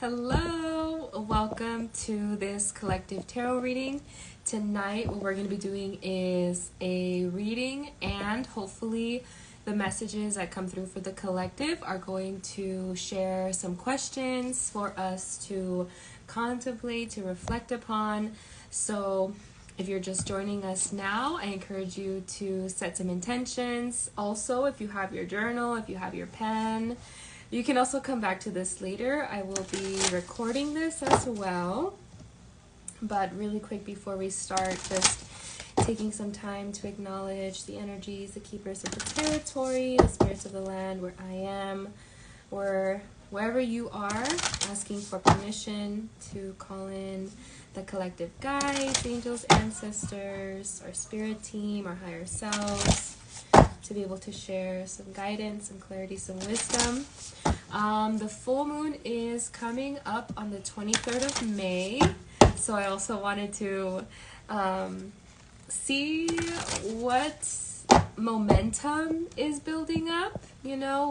Hello, welcome to this collective tarot reading. Tonight, what we're going to be doing is a reading, and hopefully, the messages that come through for the collective are going to share some questions for us to contemplate, to reflect upon. So, if you're just joining us now, I encourage you to set some intentions. Also, if you have your journal, if you have your pen, you can also come back to this later. I will be recording this as well. But really quick before we start, just taking some time to acknowledge the energies, the keepers of the territory, the spirits of the land where I am, or wherever you are, asking for permission to call in the collective guides, angels, ancestors, our spirit team, our higher selves, to be able to share some guidance, some clarity, some wisdom. The full moon is coming up on the 23rd of May, so I also wanted to see what momentum is building up. You know,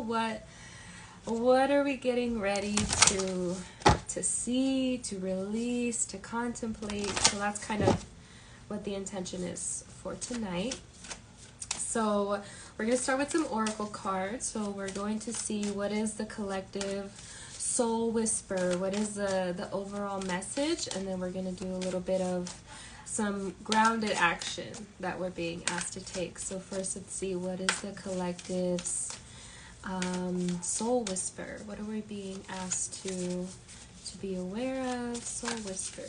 what are we getting ready to see, to release, to contemplate? So that's kind of what the intention is for tonight. So we're going to start with some oracle cards. So we're going to see what is the collective soul whisper, what is the overall message, and then we're going to do a little bit of some grounded action that we're being asked to take. So first, let's see, what is the collective's soul whisper? What are we being asked to be aware of? Soul whisper.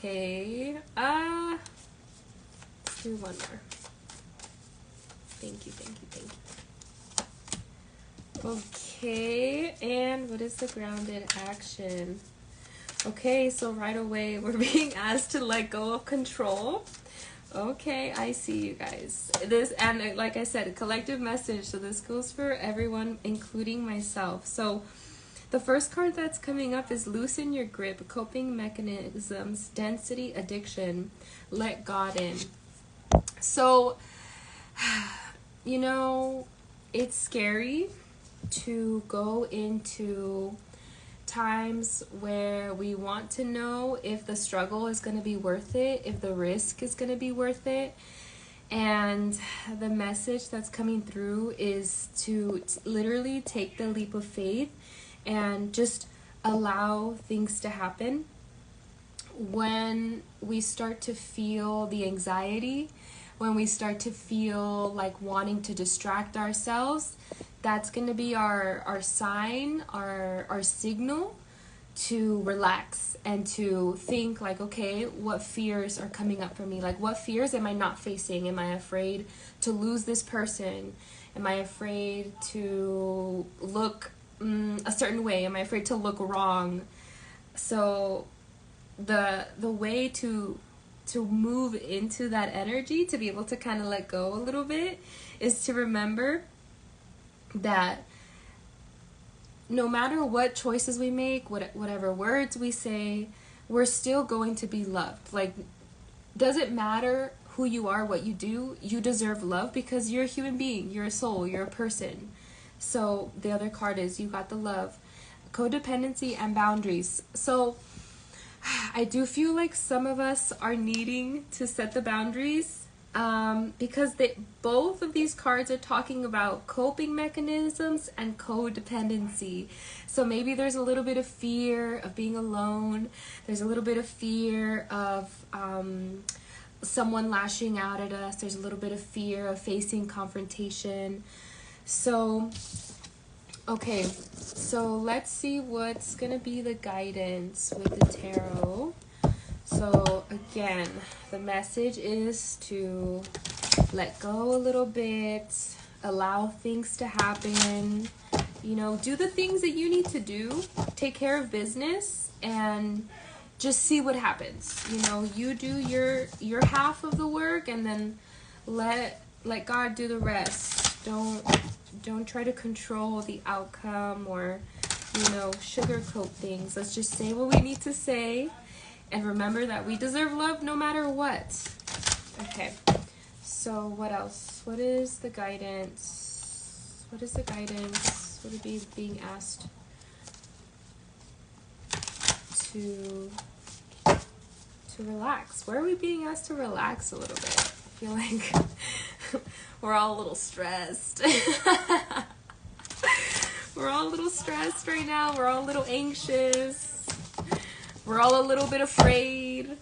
Okay. Do one more. Thank you. Okay, and what is the grounded action? Okay, so right away we're being asked to let go of control. Okay, I see you guys. This, and like I said, a collective message, so this goes for everyone, including myself. So the first card that's coming up is loosen your grip, coping mechanisms, density, addiction, let God in. So, you know, it's scary to go into times where we want to know if the struggle is going to be worth it, if the risk is going to be worth it. And the message that's coming through is to literally take the leap of faith and just allow things to happen. When we start to feel the anxiety, when we start to feel like wanting to distract ourselves, that's going to be our sign, our signal to relax and to think like, okay, what fears are coming up for me? Like, what fears am I not facing? Am I afraid to lose this person? Am I afraid to look a certain way? Am I afraid to look wrong? So the way to move into that energy, to be able to kind of let go a little bit, is to remember that no matter what choices we make, whatever words we say, we're still going to be loved. Like, doesn't matter who you are, what you do, you deserve love because you're a human being, you're a soul, you're a person. So the other card is you got the love, codependency, and boundaries. So I do feel like some of us are needing to set the boundaries because both of these cards are talking about coping mechanisms and codependency. So maybe there's a little bit of fear of being alone. There's a little bit of fear of someone lashing out at us. There's a little bit of fear of facing confrontation. So okay, so let's see what's going to be the guidance with the tarot. So again, the message is to let go a little bit, allow things to happen, you know, do the things that you need to do, take care of business, and just see what happens. You know, you do your half of the work, and then let God do the rest. Don't try to control the outcome or, you know, sugarcoat things. Let's just say what we need to say and remember that we deserve love no matter what. Okay, so what else? What is the guidance? What is the guidance What are we being asked to relax? Where are we being asked to relax a little bit? I feel like we're all a little stressed. We're all a little stressed right now. We're all a little anxious. We're all a little bit afraid.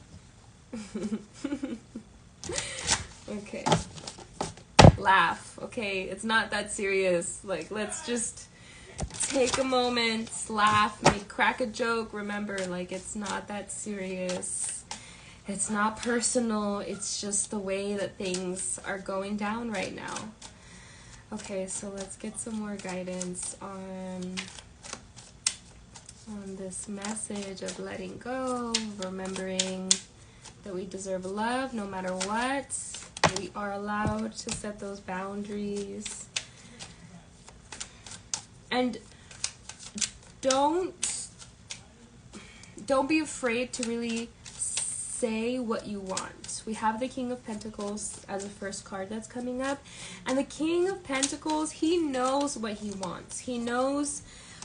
Okay. Laugh. Okay, it's not that serious. Like, let's just take a moment, laugh, crack a joke. Remember, like, it's not that serious. It's not personal. It's just the way that things are going down right now. Okay, so let's get some more guidance on this message of letting go, remembering that we deserve love no matter what. We are allowed to set those boundaries. And don't be afraid to really say what you want. We have the King of Pentacles as the first card that's coming up. And the King of Pentacles, he knows what he wants. He knows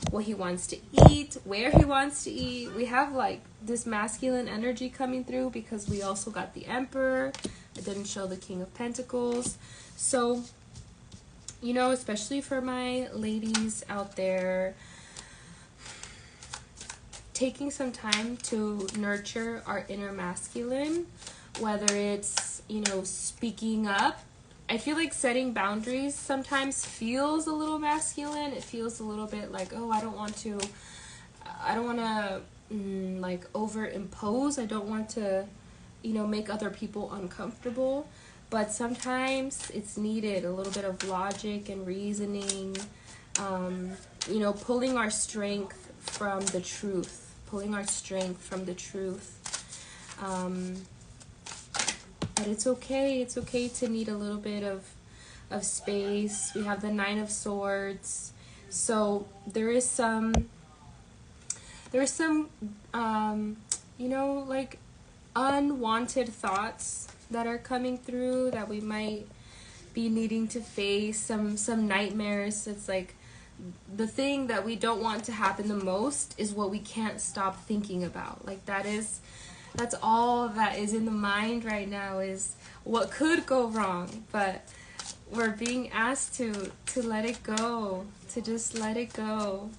what he wants to eat, where he wants to eat. We have like this masculine energy coming through because we also got the Emperor. I didn't show the King of Pentacles. So, you know, especially for my ladies out there, taking some time to nurture our inner masculine, whether it's, you know, speaking up. I feel like setting boundaries sometimes feels a little masculine. It feels a little bit like, oh, I don't want to like overimpose. I don't want to, you know, make other people uncomfortable. But sometimes it's needed, a little bit of logic and reasoning, you know, pulling our strength from the truth. But it's okay. It's okay to need a little bit of space. We have the Nine of Swords. So there is some, you know, like unwanted thoughts that are coming through that we might be needing to face. Some nightmares. It's like the thing that we don't want to happen the most is what we can't stop thinking about. Like that's all that is in the mind right now, is what could go wrong. But we're being asked to let it go, to just let it go,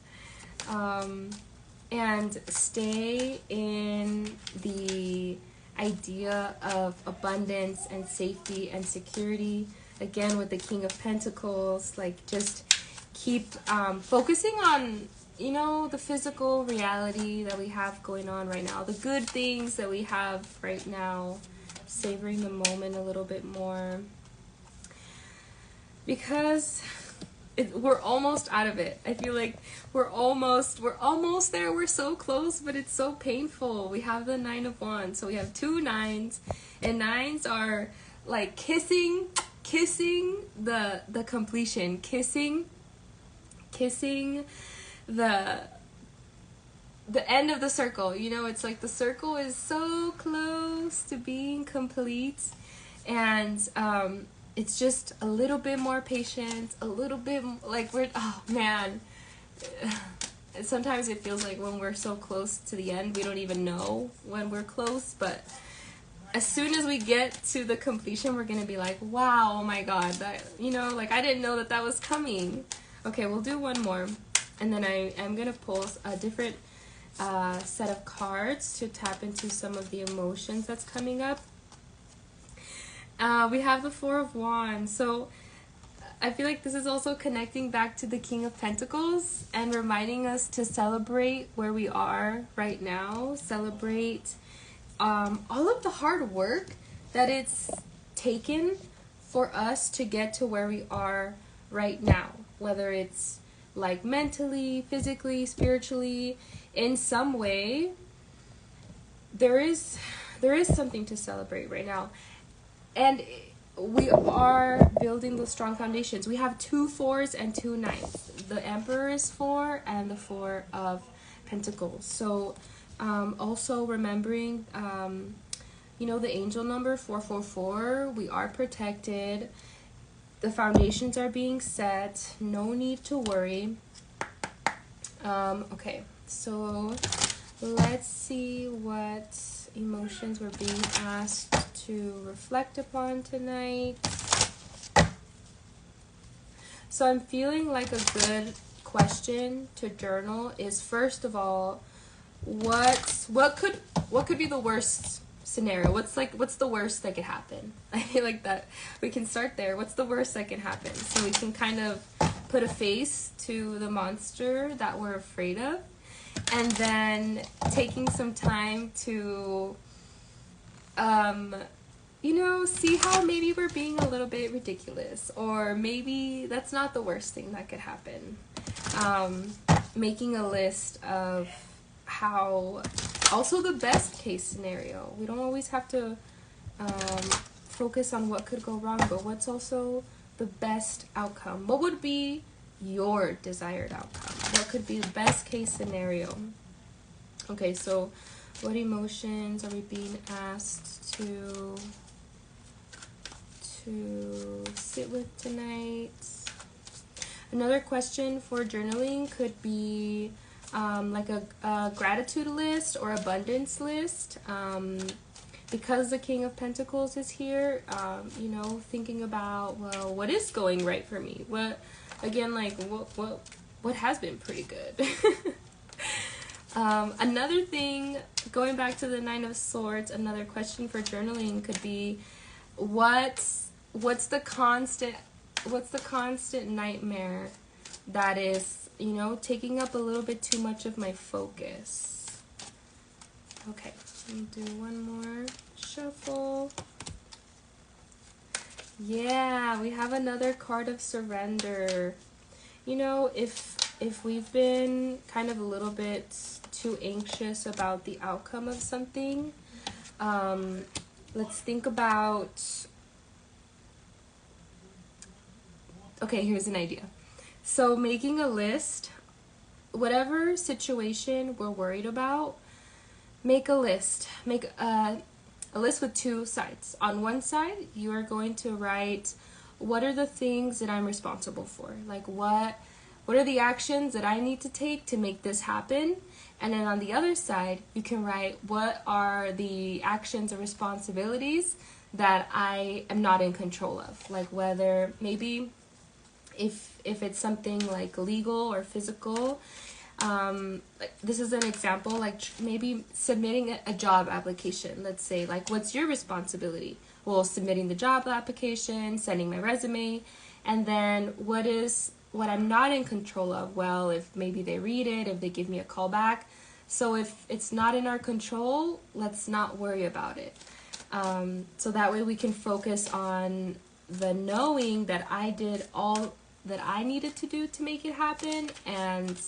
and stay in the idea of abundance and safety and security. Again, with the King of Pentacles, like just keep focusing on, you know, the physical reality that we have going on right now, the good things that we have right now, savoring the moment a little bit more, because we're almost out of it. I feel like we're almost there. We're so close, but it's so painful. We have the Nine of Wands, so we have two nines, and nines are like kissing the completion, kissing the end of the circle. You know, it's like the circle is so close to being complete, and it's just a little bit more patience, a little bit like oh man, sometimes it feels like when we're so close to the end, we don't even know when we're close, but as soon as we get to the completion, we're gonna be like, wow, oh my god, that, you know, like I didn't know that was coming. Okay, we'll do one more, and then I am going to pull a different set of cards to tap into some of the emotions that's coming up. We have the Four of Wands, so I feel like this is also connecting back to the King of Pentacles and reminding us to celebrate where we are right now, celebrate all of the hard work that it's taken for us to get to where we are right now. Whether it's like mentally, physically, spiritually, in some way, there is something to celebrate right now. And we are building those strong foundations. We have 2 4s and 2 9s. The Emperor is 4 and the 4 of Pentacles. So also remembering, you know, the angel number 444. We are protected. The foundations are being set. No need to worry. Okay, so let's see what emotions we're being asked to reflect upon tonight. So I'm feeling like a good question to journal is, first of all, what could be the worst scenario? What's the worst that could happen? I feel like that we can start there. What's the worst that can happen? So we can kind of put a face to the monster that we're afraid of, and then taking some time to see how maybe we're being a little bit ridiculous, or maybe that's not the worst thing that could happen. Making a list of how, also the best case scenario. We don't always have to focus on what could go wrong, but what's also the best outcome? What would be your desired outcome? What could be the best case scenario? Okay, so what emotions are we being asked to sit with tonight? Another question for journaling could be like a gratitude list or abundance list. Because the King of Pentacles is here, thinking about, well, what is going right for me? What has been pretty good? Another thing, going back to the Nine of Swords, another question for journaling could be, what's the constant nightmare that is, taking up a little bit too much of my focus? Okay, let me do one more shuffle. Yeah, we have another card of surrender. If we've been kind of a little bit too anxious about the outcome of something, let's think about, okay, here's an idea. So making a list, whatever situation we're worried about, make a list. Make a list with two sides. On one side, you are going to write, what are the things that I'm responsible for? Like, what are the actions that I need to take to make this happen? And then on the other side, you can write, what are the actions or responsibilities that I am not in control of? Like, whether maybe if it's something like legal or physical, like this is an example, like maybe submitting a job application. Let's say, like, what's your responsibility? Well, submitting the job application, sending my resume. And then what I'm not in control of? Well, if maybe they read it, if they give me a call back. So if it's not in our control, let's not worry about it. So that way we can focus on the knowing that I did all that I needed to do to make it happen, and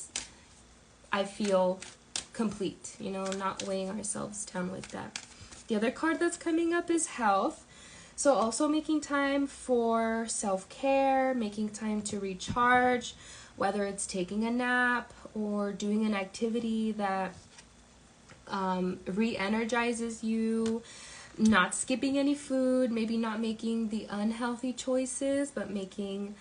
I feel complete, not weighing ourselves down with that. The other card that's coming up is health. So also making time for self-care, making time to recharge, whether it's taking a nap or doing an activity that re-energizes you, not skipping any food, maybe not making the unhealthy choices, but making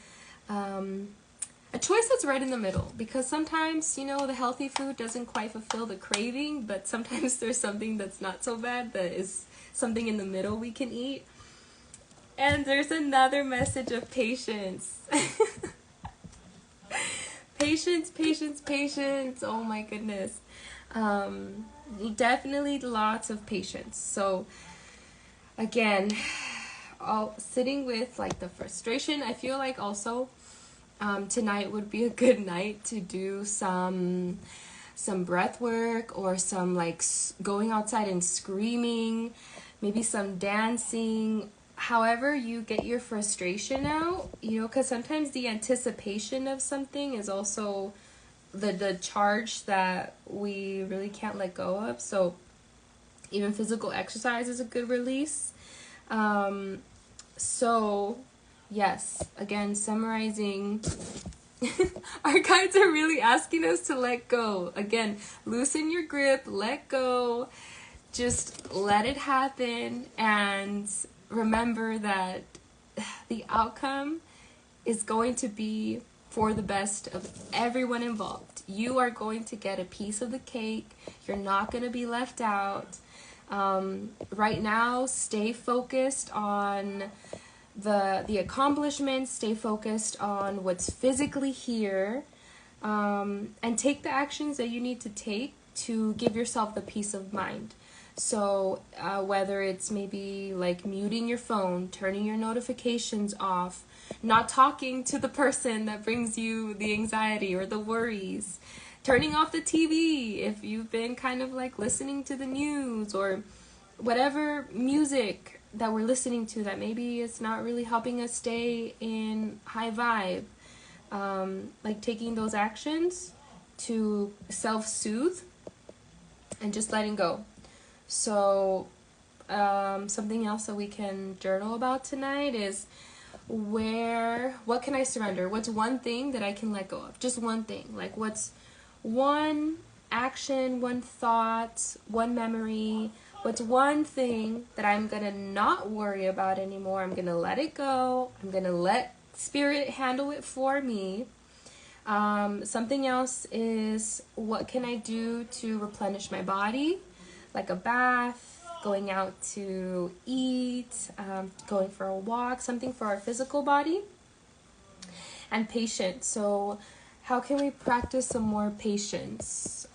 a choice that's right in the middle, because sometimes, the healthy food doesn't quite fulfill the craving, but sometimes there's something that's not so bad that is something in the middle we can eat. And there's another message of patience. Patience. Oh my goodness. Definitely lots of patience. So again, sitting with like the frustration, I feel like also tonight would be a good night to do some breath work, or some like going outside and screaming, maybe some dancing. However you get your frustration out, because sometimes the anticipation of something is also the charge that we really can't let go of. So even physical exercise is a good release. So yes, again, summarizing, our guides are really asking us to let go. Again, loosen your grip, let go, just let it happen, and remember that the outcome is going to be for the best of everyone involved. You are going to get a piece of the cake. You're not going to be left out. Right now, stay focused on the accomplishments, stay focused on what's physically here, and take the actions that you need to take to give yourself the peace of mind. So whether it's maybe like muting your phone, turning your notifications off, not talking to the person that brings you the anxiety or the worries, turning off the TV if you've been kind of like listening to the news, or whatever music that we're listening to that maybe it's not really helping us stay in high vibe. Like taking those actions to self-soothe and just letting go. So something else that we can journal about tonight is what can I surrender? What's one thing that I can let go of? Just one thing. Like what's one action, one thought, one memory, what's one thing that I'm going to not worry about anymore? I'm going to let it go. I'm going to let Spirit handle it for me. Something else is what can I do to replenish my body? Like a bath, going out to eat, going for a walk, something for our physical body. And patience. So how can we practice some more patience?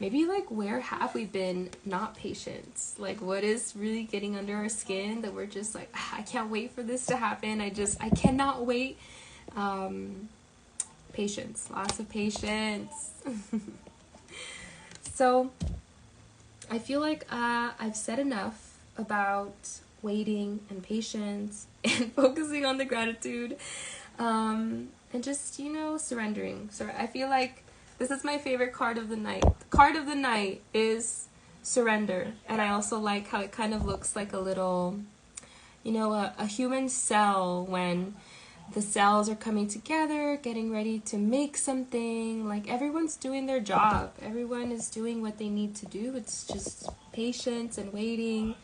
Maybe like where have we been not patient? Like what is really getting under our skin that we're just like, I can't wait for this to happen. I cannot wait. Patience, lots of patience. So I feel like I've said enough about waiting and patience and focusing on the gratitude, and just, surrendering. So I feel like this is my favorite card of the night. The card of the night is surrender. And I also like how it kind of looks like a little, a human cell when the cells are coming together, getting ready to make something. Like everyone's doing their job. Everyone is doing what they need to do. It's just patience and waiting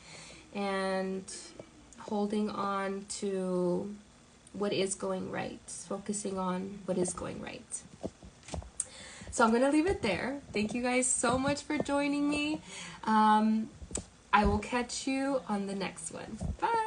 and holding on to what is going right, focusing on what is going right. So I'm going to leave it there. Thank you guys so much for joining me. I will catch you on the next one. Bye.